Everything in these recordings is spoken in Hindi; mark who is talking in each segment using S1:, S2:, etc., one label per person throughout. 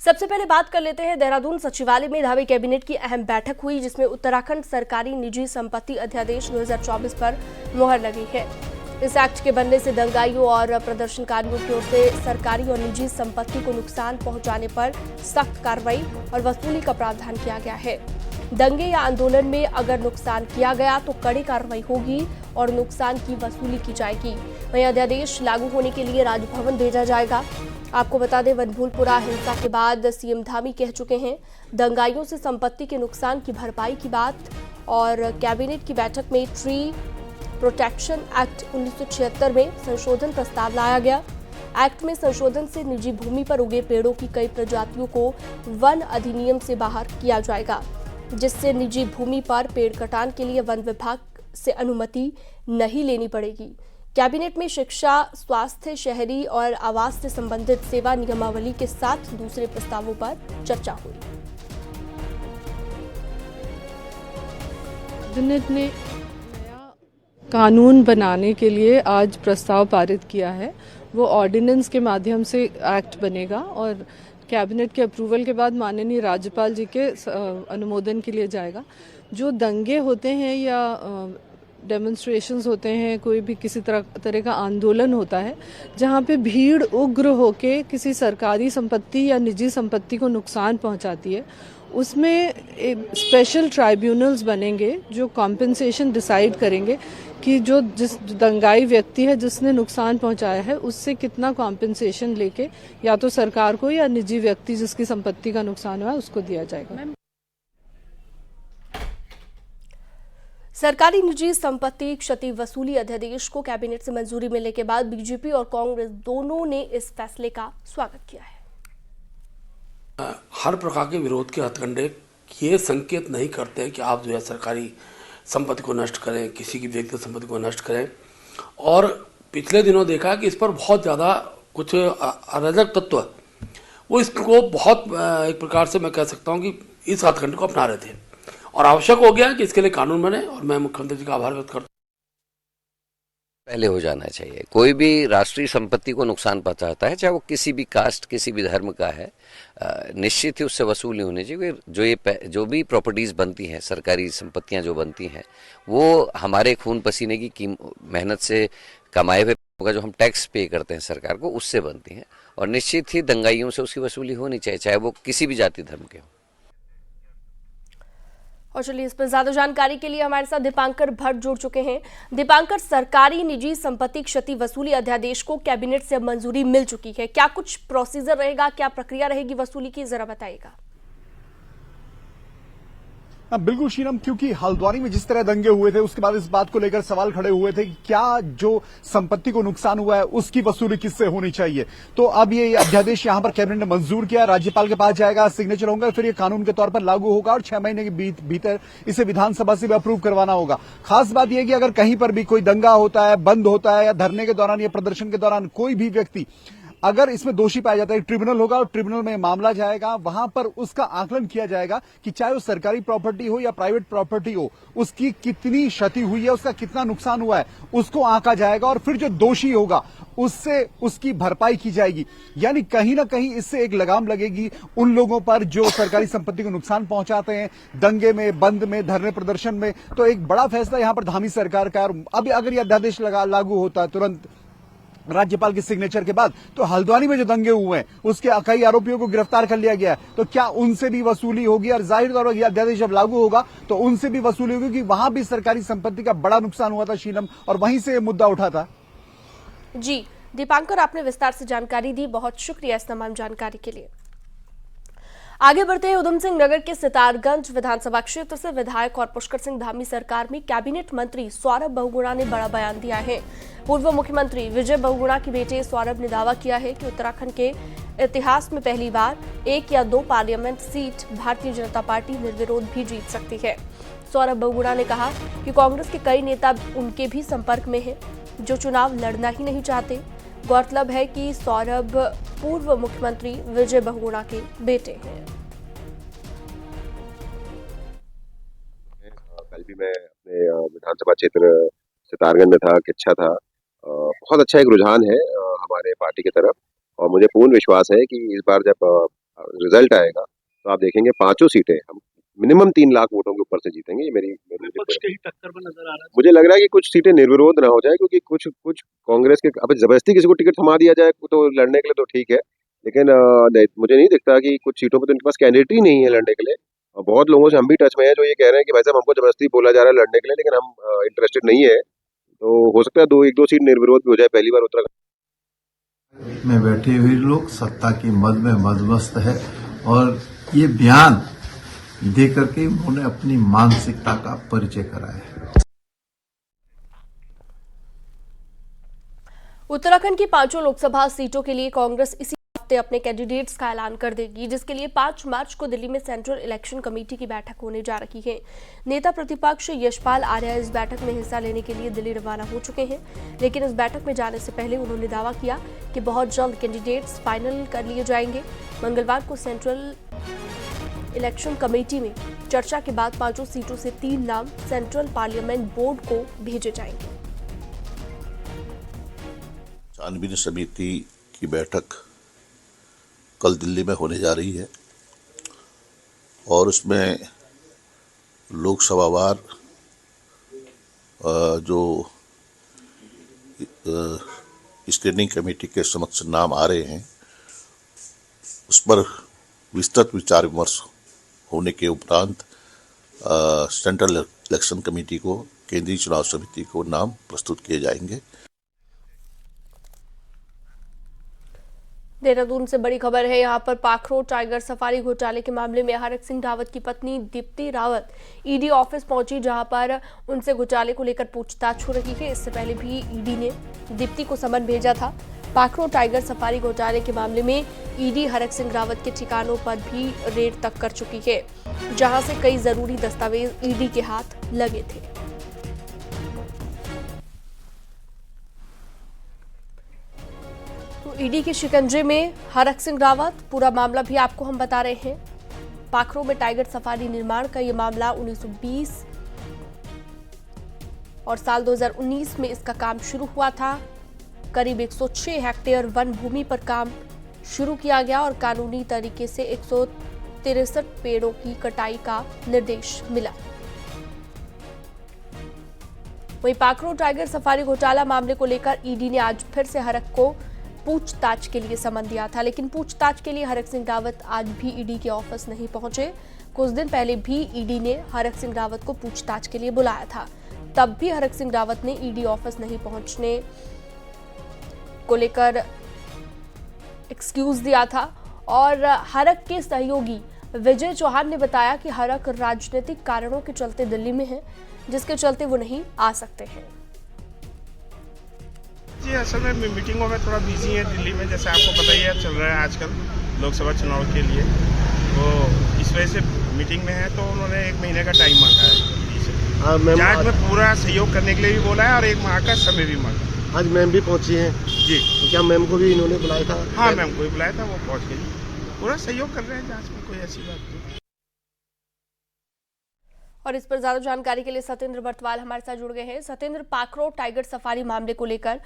S1: सबसे पहले बात कर लेते हैं देहरादून सचिवालय में धामी कैबिनेट की अहम बैठक हुई, जिसमें उत्तराखंड सरकारी निजी संपत्ति अध्यादेश 2024 पर मुहर लगी है। इस एक्ट के बनने से दंगाइयों और प्रदर्शनकारियों की ओर से सरकारी और निजी संपत्ति को नुकसान पहुंचाने पर सख्त कार्रवाई और वसूली का प्रावधान किया गया है। दंगे या आंदोलन में अगर नुकसान किया गया तो कड़ी कार्रवाई होगी और नुकसान की वसूली की जाएगी। वहीं अध्यादेश लागू होने के लिए राजभवन भेजा जाएगा। आपको बता दें, वनभूलपुरा हिंसा के बाद सीएम धामी कह चुके हैं दंगाइयों से संपत्ति के नुकसान की भरपाई की बात। और कैबिनेट की बैठक में ट्री प्रोटेक्शन एक्ट 1976 में संशोधन प्रस्ताव लाया गया। एक्ट में संशोधन से निजी भूमि पर उगे पेड़ों की कई प्रजातियों को वन अधिनियम से बाहर किया जाएगा, जिससे निजी भूमि पर पेड़ कटान के लिए वन विभाग से अनुमति नहीं लेनी पड़ेगी। कैबिनेट में शिक्षा, स्वास्थ्य, शहरी और आवास से संबंधित सेवा नियमावली के साथ दूसरे प्रस्तावों पर चर्चा हुई।
S2: कैबिनेट ने नया कानून बनाने के लिए आज प्रस्ताव पारित किया है। वो ऑर्डिनेंस के माध्यम से एक्ट बनेगा और कैबिनेट के अप्रूवल के बाद माननीय राज्यपाल जी के अनुमोदन के लिए जाएगा। जो दंगे होते हैं या डेमोन्स्ट्रेशंस होते हैं, कोई भी किसी तरह का आंदोलन होता है जहाँ पे भीड़ उग्र होके किसी सरकारी संपत्ति या निजी संपत्ति को नुकसान पहुँचाती है, उसमें स्पेशल ट्राइब्यूनल्स बनेंगे जो कॉम्पेंसेशन डिसाइड करेंगे कि जिस दंगाई व्यक्ति है जिसने नुकसान पहुंचाया है उससे कितना कॉम्पेंसेशन लेके या तो सरकार को या निजी व्यक्ति जिसकी संपत्ति का नुकसान हुआ है उसको दिया जाएगा।
S1: सरकारी निजी संपत्ति क्षति वसूली अध्यादेश को कैबिनेट से मंजूरी मिलने के बाद बीजेपी और कांग्रेस दोनों ने इस फैसले का स्वागत किया है।
S3: हर प्रकार के विरोध के हथकंडे ये संकेत नहीं करते हैं कि आप जो है सरकारी संपत्ति को नष्ट करें, किसी की व्यक्तिगत संपत्ति को नष्ट करें। और पिछले दिनों देखा कि इस पर बहुत ज़्यादा कुछ अराजक तत्व वो इसको बहुत एक प्रकार से मैं कह सकता हूँ कि इस हथकंडे को अपना रहे थे और आवश्यक हो गया कि इसके लिए कानून बने। और मैं मुख्यमंत्री जी का आभार व्यक्त करता हूँ।
S4: पहले हो जाना चाहिए। कोई भी राष्ट्रीय संपत्ति को नुकसान पहुंचाता है, चाहे वो किसी भी कास्ट, किसी भी धर्म का है, निश्चित ही उससे वसूली होनी चाहिए। जो भी प्रॉपर्टीज बनती हैं, सरकारी संपत्तियां जो बनती हैं, वो हमारे खून पसीने की मेहनत से कमाए हुए का जो हम टैक्स पे करते हैं सरकार को, उससे बनती हैं और निश्चित ही दंगाइयों से उसकी वसूली होनी चाहिए, चाहे वो किसी भी जाति धर्म के हो।
S1: और चलिए, इस पर ज्यादा जानकारी के लिए हमारे साथ दीपांकर भट्ट जुड़ चुके हैं। दीपांकर, सरकारी निजी संपत्ति क्षति वसूली अध्यादेश को कैबिनेट से अब मंजूरी मिल चुकी है, क्या कुछ प्रोसीजर रहेगा, क्या प्रक्रिया रहेगी वसूली की, जरा बताइएगा।
S5: बिल्कुल शीनम, क्योंकि हल्द्वानी में जिस तरह दंगे हुए थे उसके बाद इस बात को लेकर सवाल खड़े हुए थे कि क्या जो संपत्ति को नुकसान हुआ है उसकी वसूली किससे होनी चाहिए। तो अब ये अध्यादेश यहां पर कैबिनेट ने मंजूर किया, राज्यपाल के पास जाएगा, सिग्नेचर होंगे, फिर ये कानून के तौर पर लागू होगा और 6 महीने के भीतर इसे विधानसभा से भी अप्रूव करवाना होगा। खास बात यह कि अगर कहीं पर भी कोई दंगा होता है, बंद होता है या धरने के दौरान या प्रदर्शन के दौरान कोई भी व्यक्ति अगर इसमें दोषी पाया जाता है, ट्रिब्यूनल होगा और ट्रिब्यूनल में मामला जाएगा, वहां पर उसका आकलन किया जाएगा कि चाहे वो सरकारी प्रॉपर्टी हो या प्राइवेट प्रॉपर्टी हो, उसकी कितनी क्षति हुई है, उसका कितना नुकसान हुआ है, उसको आंका जाएगा और फिर जो दोषी होगा उससे उसकी भरपाई की जाएगी। यानी कहीं ना कहीं इससे एक लगाम लगेगी उन लोगों पर जो सरकारी संपत्ति को नुकसान पहुंचाते हैं दंगे में, बंद में, धरने प्रदर्शन में। तो एक बड़ा फैसला यहां पर धामी सरकार का। अब अगर यह अध्यादेश लागू होता है तुरंत राज्यपाल के सिग्नेचर के बाद, तो हल्द्वानी में जो दंगे हुए हैं उसके कई आरोपियों को गिरफ्तार कर लिया गया है, तो क्या उनसे भी वसूली होगी। और जाहिर तौर पर यह अध्यादेश जब लागू होगा तो उनसे भी वसूली होगी, क्योंकि वहां भी सरकारी संपत्ति का बड़ा नुकसान हुआ था शीलम, और वहीं से यह मुद्दा उठा था।
S1: जी दीपांकर, आपने विस्तार से जानकारी दी, बहुत शुक्रिया इस तमाम जानकारी के लिए। आगे बढ़ते हैं, उधम सिंह नगर के सितारगंज विधानसभा क्षेत्र से विधायक और पुष्कर सिंह धामी सरकार में कैबिनेट मंत्री सौरभ बहुगुणा ने बड़ा बयान दिया है। पूर्व मुख्यमंत्री विजय बहुगुणा के बेटे सौरभ ने दावा किया है कि उत्तराखंड के इतिहास में पहली बार 1 या 2 parliament seat Bharatiya Janata party निर्विरोध भी जीत सकती है। सौरभ बहुगुणा ने कहा कि कांग्रेस के कई नेता उनके भी संपर्क में हैं जो चुनाव लड़ना ही नहीं चाहते। गौरतलब है कि सौरभ पूर्व मुख्यमंत्री विजय बहुगुणा के बेटे हैं।
S6: कल भी मैं अपने विधानसभा क्षेत्र सितारगंज में था, किच्छा था। बहुत अच्छा एक रुझान है हमारे पार्टी की तरफ और मुझे पूर्ण विश्वास है कि इस बार जब रिजल्ट आएगा तो आप देखेंगे 5 सीटें हम मिनिमम 3 लाख वोटों के ऊपर से जीतेंगे। ये मेरी
S7: विपक्ष के ही टक्कर में नजर आ रहा है।
S6: मुझे लग रहा है कि कुछ सीटें निर्विरोध ना हो जाए, क्योंकि कुछ कुछ कांग्रेस के अब जबरदस्ती किसी को टिकट थमा दिया जाए तो लड़ने के लिए तो ठीक है, लेकिन मुझे नहीं दिखता कि कुछ सीटों पर तो इनके पास कैंडिडेट ही नहीं है लड़ने के लिए। और बहुत लोगों से हम भी टच में हैं जो ये कह रहे हैं कि भाई साहब हमको जबरदस्ती बोला जा रहा है लड़ने के लिए, लेकिन हम इंटरेस्टेड नहीं है। तो हो सकता है एक दो सीट निर्विरोध भी हो जाए। पहली बार उत्तराखंड
S8: में बैठे हुए लोग सत्ता की मद में मदमस्त है और ये बयान दे करके उन्होंने अपनी मानसिकता का परिचय कराया।
S1: उत्तराखंड की 5 लोकसभा सीटों के लिए कांग्रेस इसी हफ्ते अपने कैंडिडेट्स का ऐलान कर देगी, जिसके लिए 5 मार्च को दिल्ली में सेंट्रल इलेक्शन कमेटी की बैठक होने जा रही है। नेता प्रतिपक्ष यशपाल आर्या इस बैठक में हिस्सा लेने के लिए दिल्ली रवाना हो चुके हैं, लेकिन इस बैठक में जाने से पहले उन्होंने दावा किया कि बहुत जल्द कैंडिडेट्स फाइनल कर लिए जाएंगे। मंगलवार को सेंट्रल इलेक्शन कमेटी में चर्चा के बाद 5 सीटों से 3 नाम सेंट्रल पार्लियामेंट बोर्ड को भेजे जाएंगे।
S9: छानबीन समिति की बैठक कल दिल्ली में होने जा रही है और उसमें लोकसभावार जो स्क्रीनिंग कमेटी के समक्ष नाम आ रहे हैं उस पर विस्तृत विचार विमर्श होने के उपरांत सेंट्रल इलेक्शन कमेटी को, केंद्रीय चुनाव समिति को नाम प्रस्तुत किए जाएंगे।
S1: देहरादून से बड़ी खबर है। यहाँ पर पाखरो टाइगर सफारी घोटाले के मामले में हरक सिंह रावत की पत्नी दीप्ति रावत ईडी ऑफिस पहुंची, जहां पर उनसे घोटाले को लेकर पूछताछ हो रही है। इससे पहले भी ईडी ने दीप्ति को समन भेजा था। पाखरो टाइगर सफारी घोटाले के मामले में ईडी हरक सिंह रावत के ठिकानों पर भी रेड तक कर चुकी है, जहां से कई जरूरी दस्तावेज ईडी के हाथ लगे थे। तो ईडी के शिकंजे में हरक सिंह रावत, पूरा मामला भी आपको हम बता रहे हैं। पाखरो में टाइगर सफारी निर्माण का यह मामला 1920 और साल 2019 में इसका काम शुरू हुआ था। करीब 106 हेक्टेयर वन भूमि पर काम शुरू किया गया और कानूनी तरीके से 163 पेड़ों की कटाई का निर्देश मिला। वहीं पाखरो टाइगर सफारी घोटाला मामले को लेकर ईडी ने आज फिर से हरक को पूछताछ के लिए समन दिया था, लेकिन पूछताछ के लिए हरक सिंह रावत आज भी ईडी के ऑफिस नहीं पहुंचे। कुछ दिन पहले भी ईडी ने हरक सिंह रावत को पूछताछ के लिए बुलाया था, तब भी हरक सिंह रावत ने ईडी ऑफिस नहीं पहुंचने को लेकर एक्सक्यूज दिया था। और हरक के सहयोगी विजय चौहान ने बताया कि हरक राजनीतिक कारणों के चलते दिल्ली में है, जिसके चलते वो नहीं आ सकते हैं।
S10: जी असल में मीटिंगों में थोड़ा बिजी है दिल्ली में, जैसे आपको पता ही है चल रहा है आजकल लोकसभा चुनाव के लिए, तो इस वजह से मीटिंग में है। तो उन्होंने 1 महीने का टाइम मांगा है। जांच में पूरा सहयोग करने के लिए भी बोला है और 1 माह का समय भी मांगा।
S7: आज मैम भी पहुंची हैं
S10: जी,
S7: तो क्या मैम को भी इन्होंने बुलाया था?
S10: हाँ मैम को भी बुलाया था, वो पहुंच गई। पूरा सहयोग कर रहे हैं जांच में, कोई ऐसी बात नहीं।
S1: और इस पर ज्यादा जानकारी के लिए सत्येंद्र बर्तवाल हमारे साथ जुड़ गए हैं। सत्येंद्र, पाखरो टाइगर सफारी मामले को लेकर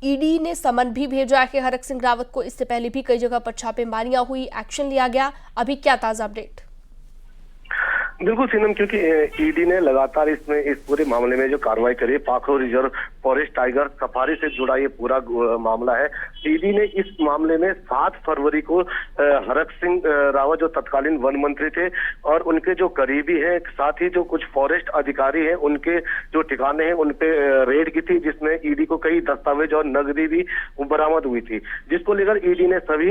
S1: ईडी ने समन भी भेजा है हरक सिंह रावत को। इससे पहले भी कई जगह पर छापेमारियां हुई, एक्शन लिया गया। अभी क्या ताजा अपडेट?
S11: बिल्कुल सीनम, क्योंकि ईडी ने लगातार इसमें इस पूरे मामले में जो कार्रवाई करी है, Pakhro reserve forest tiger safari से जुड़ा ये पूरा मामला है। ईडी ने इस मामले में 7 फरवरी को हरक सिंह रावत जो तत्कालीन वन मंत्री थे और उनके जो करीबी हैं, साथ ही जो कुछ फॉरेस्ट अधिकारी हैं, उनके जो ठिकाने हैं उन पे रेड की थी, जिसमें ईडी को कई दस्तावेज और नकदी भी बरामद हुई थी, जिसको लेकर ईडी ने सभी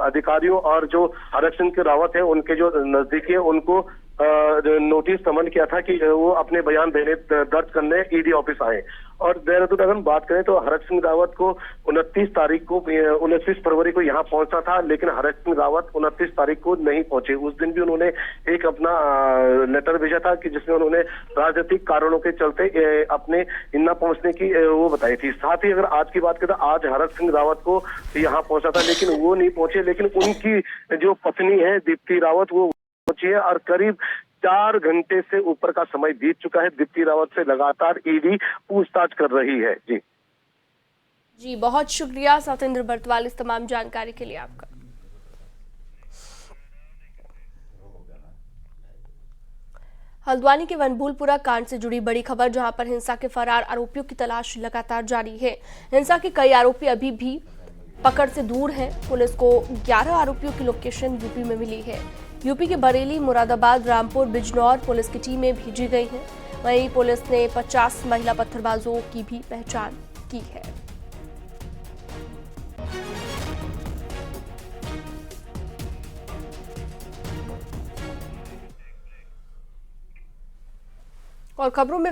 S11: अधिकारियों और जो हरक सिंह रावत है उनके जो नजदीकी है उनको नोटिस समन किया था कि वो अपने बयान देने दर्ज करने ईडी ऑफिस आए। और देहरादून अगर हम बात करें तो हरक सिंह रावत को 29 फरवरी को यहाँ पहुंचा था, लेकिन हरक सिंह रावत 29 तारीख को नहीं पहुंचे। उस दिन भी उन्होंने एक अपना लेटर भेजा था कि जिसमें उन्होंने राजनीतिक कारणों के चलते अपने न पहुंचने की वो बताई थी। साथ ही अगर आज की बात करें तो आज हरक सिंह रावत को यहाँ पहुंचा था, लेकिन वो नहीं पहुंचे। लेकिन उनकी जो पत्नी है दीप्ति रावत, वो पहुंची है और करीब 4 घंटे से ऊपर का समय बीत चुका है। दीप्ति रावत से लगातार ईडी पूछताछ कर रही है। जी,
S1: बहुत शुक्रिया सत्येंद्र बर्तवाल इस तमाम जानकारी के लिए आपका। हल्द्वानी के वनभूलपुरा कांड से जुड़ी बड़ी खबर, जहां पर हिंसा के फरार आरोपियों की तलाश लगातार जारी है। हिंसा के कई आरोपी अभी भी पकड़ से दूर हैं। पुलिस को 11 आरोपियों की लोकेशन यूपी में मिली है। यूपी के बरेली, मुरादाबाद, रामपुर, बिजनौर पुलिस की टीमें भेजी गई हैं। वहीं पुलिस ने 50 महिला पत्थरबाजों की भी पहचान की है। और खबरों में